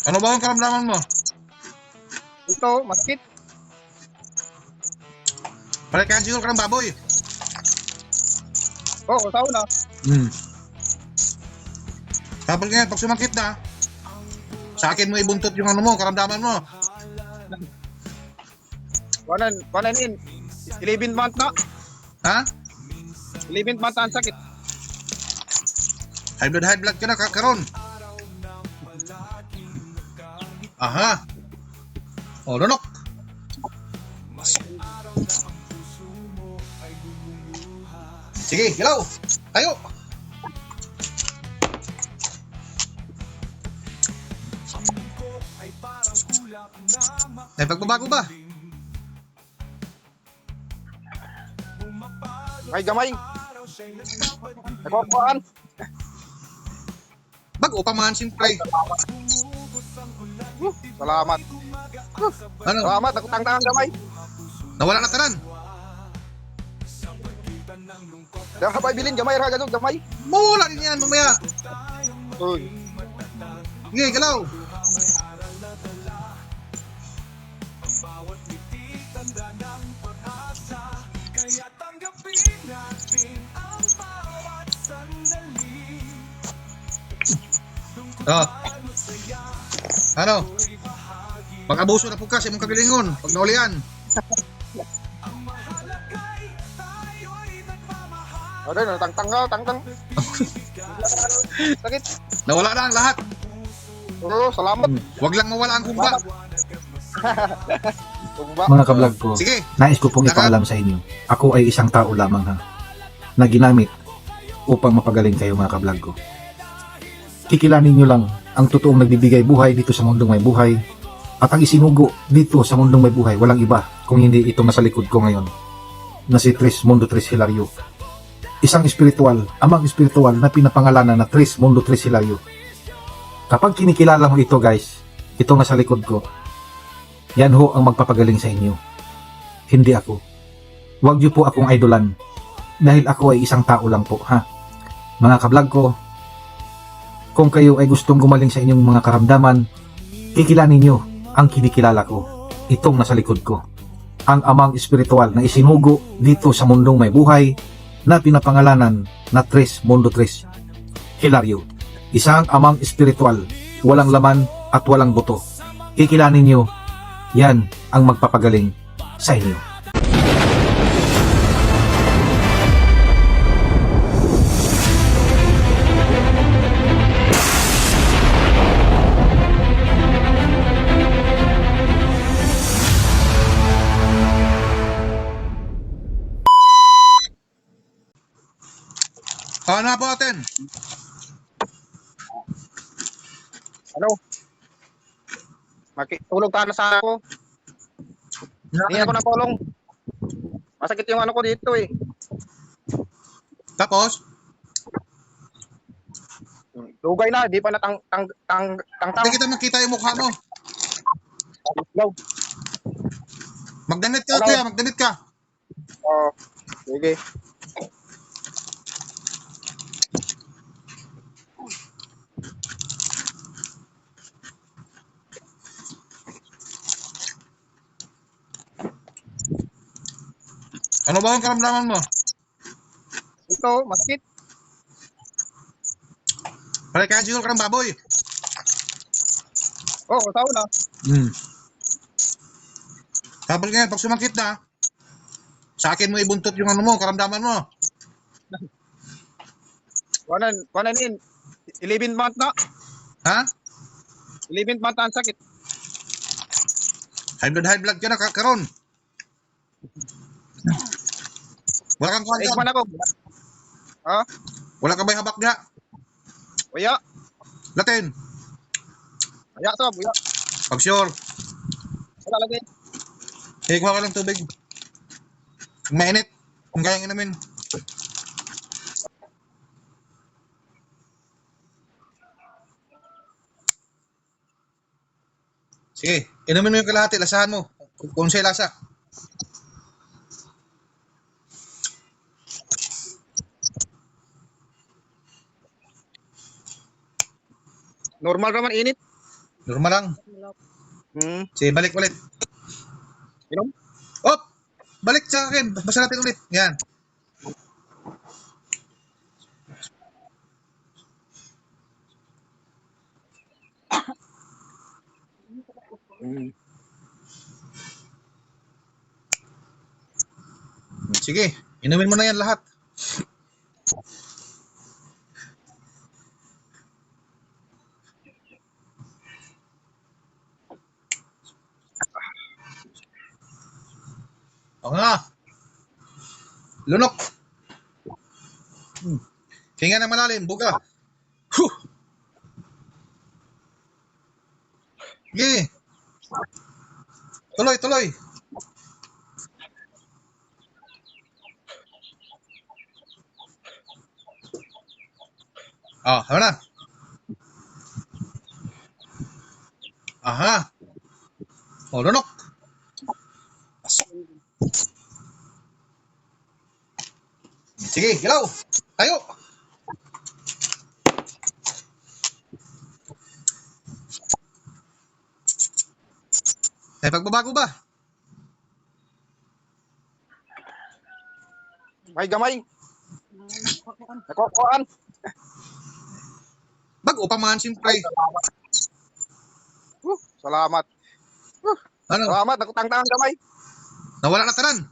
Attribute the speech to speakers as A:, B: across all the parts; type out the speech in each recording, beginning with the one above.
A: Ano ba ang karamdaman mo?
B: Ito, masakit.
A: Pare kaya siguro ka ng baboy.
B: Oo, tao na.
A: Tapos ngayon, pag sumakit na, sa akin mo ibuntot yung ano mo, karamdaman mo.
B: Wanan in. 11 month na.
A: Ha?
B: 11 month na ang sakit.
A: High blood ka na karon. Aha. O, lunok. Sige, hilaw. Tayo. May pagbabago ba?
B: May gamay. Nagpapuan.
A: Bago pa man, siyempre.
B: Salamat.
A: Ano?
B: Salamat, nakutang-tang ang gamay.
A: Nawala na tanan.
B: Dara pa ibilin gamay ra ganun gamay.
A: Mawala din yan, mamaya.
B: Uy.
A: Sige, galaw. Oh. Ano? Pag-abuso na po kasi mong kagalingon. Pag naulian.
B: Ano na tang-tang. Sakit.
A: Nawala na ang lahat.
B: Oo, salamat.
A: Huwag lang mawala ang humba.
B: Tumba.
C: Mga kablog ko,
A: Sige.
C: nais ko pong ipaalam sa inyo. Ako ay isang tao lamang ha, na ginamit upang mapagaling kayo mga kablog ko. Kikilanin nyo lang ang totoong nagbibigay buhay dito sa mundong may buhay at ang isinugo dito sa mundong may buhay. Walang iba kung hindi itong nasa likod ko ngayon na si Tris Mundo Tris Hilario. Isang espiritual, amang espiritual na pinapangalanan na Tris Mundo Tris Hilario. Kapag kinikilala mo ito guys, itong nasa likod ko, yan ho ang magpapagaling sa inyo. Hindi ako. Huwag niyo po akong idolan dahil ako ay isang tao lang po ha. Mga kablog ko, kung kayo ay gustong gumaling sa inyong mga karamdaman, kikilanin niyo ang kinikilala ko, itong nasa likod ko. Ang amang espiritual na isinugo dito sa mundong may buhay na pinapangalanan na Tris Mundo Tris Hilario. Isang amang espiritual, walang laman at walang buto. Kikilanin niyo, yan ang magpapagaling sa inyo.
A: Ano po atin?
B: Ano? Tulog ka na sa ako. Hindi ako napulong. Masakit yung ano ko dito eh.
A: Tapos,
B: Lugay na, di pa na tang.
A: hindi kita makita yung mukha mo.
B: Hello.
A: Magdamit ka,
B: Hello.
A: kuya. Magdamit ka.
B: Oh, sige.
A: Ano ba ang karamdaman mo?
B: Ito, masakit.
A: Pare kaya siguro ka ng baboy.
B: Oo, tao na.
A: Tapos ngayon, pag sumakit na, sa akin mo ibuntot yung ano mo, karamdaman mo.
B: Wanan in. 11 month na.
A: Ha?
B: 11 month na ang sakit.
A: High blood ka na karon. Wala kang
B: Eight
A: kuwan
B: man ako. Ha?
A: Wala ka ba'y habak niya?
B: Uya.
A: Latin.
B: Uya to, uya.
A: Pag sure.
B: Wala lagi.
A: Kuha ka lang tubig. Kung mainit, kung kayang inumin. Sige, inumin mo yung kalahati, lasahan mo. Kung sa'yo lasa.
B: Normal naman init.
A: Normal lang. Sige, balik ulit.
B: Inom?
A: Op! Balik sa akin. Basa natin ulit. Yan. Sige, inumin mo na yan lahat. O nga. Lunok. Hinga ng malalim, buga. Huh! Sige. Tuloy, tuloy. Ano na? Aha. Lunok. Sige, galaw. Tayo. May pagbabago ba?
B: May gamay. Nakukuhaan.
A: Bago pa man, siyempre.
B: Salamat.
A: Ano?
B: Salamat, nakutang-tangan gamay.
A: Nawala na tanan.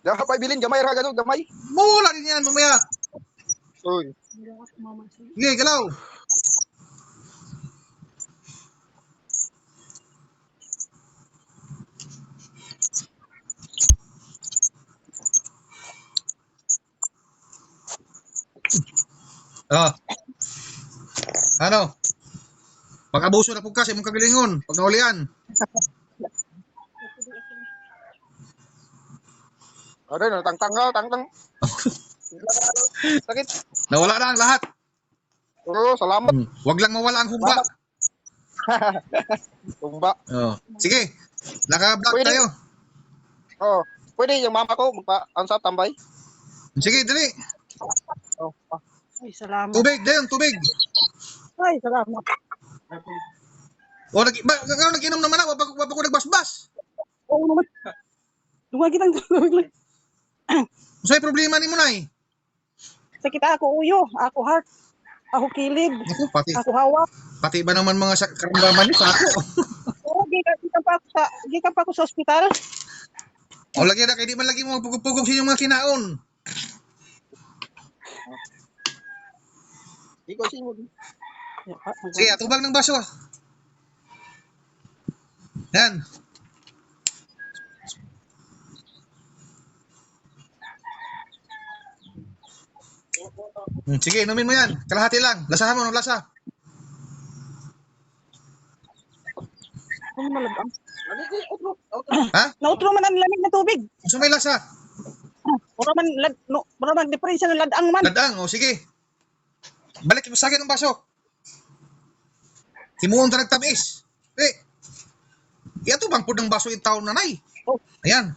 B: Diyan ka pa ibilin, gamay ra gano'n, gamay.
A: Mawala din yan, mamaya.
B: Uy.
A: Sige, galaw. Ano? Pag-abuso na po kasi mong kagalingon. Pag nahulian.
B: Ano, natang-tang ka, tang-tang. Sakit.
A: Nawala na ang lahat.
B: Oo, salamat.
A: Huwag lang mawala ang humba.
B: Tumba.
A: Sige. Naka-block
B: Pwede.
A: tayo.
B: Oh, pwede yung mama ko magpa-ansa tambay.
A: Sige, dali.
B: Oh.
D: Ay, salamat.
A: Tubig, dayon, tubig.
D: Ay, salamat.
A: Nag-inom naman ako. Wapa ko nagbasbas.
D: Oo naman. Lumagi lang.
A: Sa'yo problema ni mo na eh.
D: Sakit ako uyo, ako heart, ako kilid,
A: Ako,
D: ako hawak.
A: pati ba naman mga karamdaman niyo sa ako?
D: Oo, gikan pa ako sa ospital.
A: O lagi na, kaya di man lagi mo pugog-pugog sa inyong mga kinaon.
B: Ikaw sino?
A: Sige, atubag ng baso. Yan. Sige, inumin mo yan. Kalahati lang. Lasahan mo ng lasa.
D: Ano malabang?
A: Ha?
D: Nautro man ang lamig na tubig.
A: Gusto may lasa?
D: Mura man diferensya ng ladang man.
A: Ladang, o sige. Balik mo sa akin ang baso. Himuon ta nagtamis. Iato bang po ng baso yung taon nanay.
D: Oh.
A: Ayan.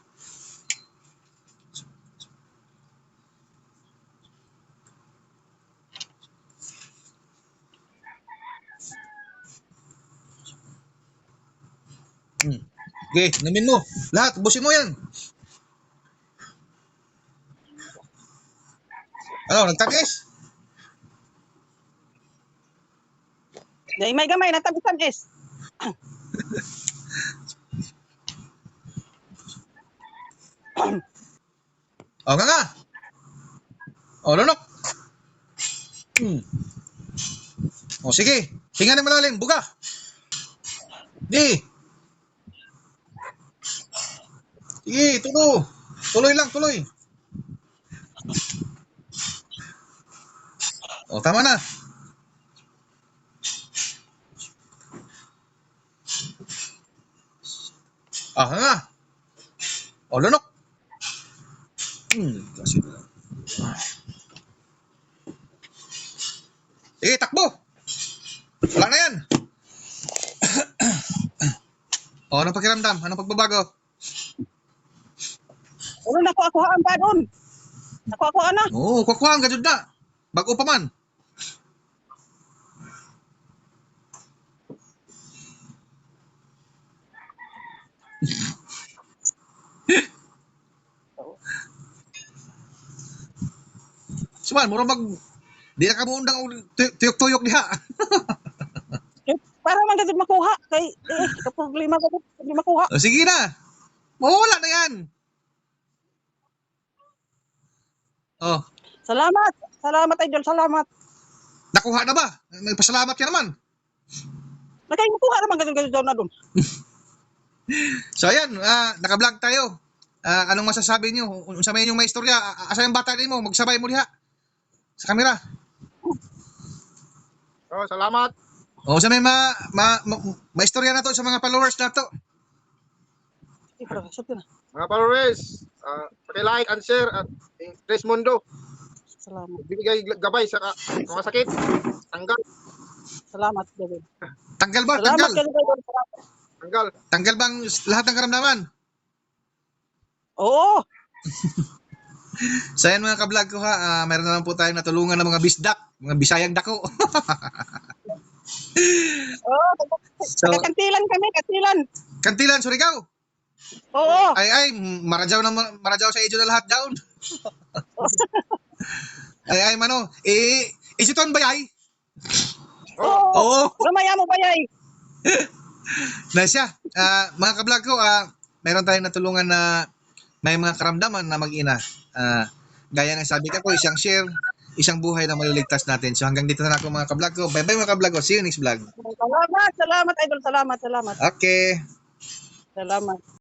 A: Okay, namin mo. Lahat, busin mo yan. Ano, nagtamis?
D: Dahil may gamay na tamis-tamis.
A: O nga. O, lunok. O, sige. Hinga na malalim, buga. Di. Sige, tulo. Tuloy lang, tuloy. O, tama na. Nga. O, lunok. Kasi. Sige, takbo. Wala na yan. O, anong pakiramdam? Anong pagbabago?
D: Ulo na ako haan pa doon. Ako na.
A: Oo, kukwang, ganyan na. Bago pa man. Suman, mura mag... Di na ka mo undang tuyok-tuyok diha.
D: Para man gagawin makuha. Kay, kapag lima ko, hindi makuha.
A: O, sige na. Mawala na yan. Oh,
D: Salamat. Salamat, Idol. Salamat.
A: nakuha na ba? Nagpasalamat ka naman.
D: Makuha naman gagawin daw na doon.
A: So ayan, naka-vlog tayo. Anong masasabi niyo? Unsa may inyong maistorya? Asa yung bata nimo? Magsabay mo diha sa kamera.
B: Oh, salamat.
A: O sa may maistorya na to sa mga followers na to.
B: Mga followers, paki-like and share at Tres Mundo.
D: Salamat.
B: Bigay gabay sa mga sakit. Tanggal.
D: Salamat, David.
A: Tanggal ba?
D: Salamat,
A: Tanggal.
D: Idol.
B: Tanggal.
A: Tanggal bang lahat ng karamdaman?
D: Oo.
A: So ayan mga ka-vlog ko ha, mayroon na lang po tayong natulungan ng mga bisdak, mga bisayang dako.
D: Oo.
A: So,
D: Kantilan kami, kantilan.
A: Kantilan, Surigao.
D: Oo.
A: Ay, marajaw sa idyo na lahat down. Ay, mano, isiton ba yay?
D: Oo.
A: Oo.
D: Ramaya mo ba yay?
A: Nice siya. Mga ka-vlog ko, mayroon tayong natulungan na may mga karamdaman na mag-ina. Gaya ng sabi ko, isang share, isang buhay na maliligtas natin. So hanggang dito na ako mga ka-vlog ko. Bye-bye mga ka-vlog ko. See you next vlog.
D: Salamat, Idol. Salamat.
A: Okay.
D: Salamat.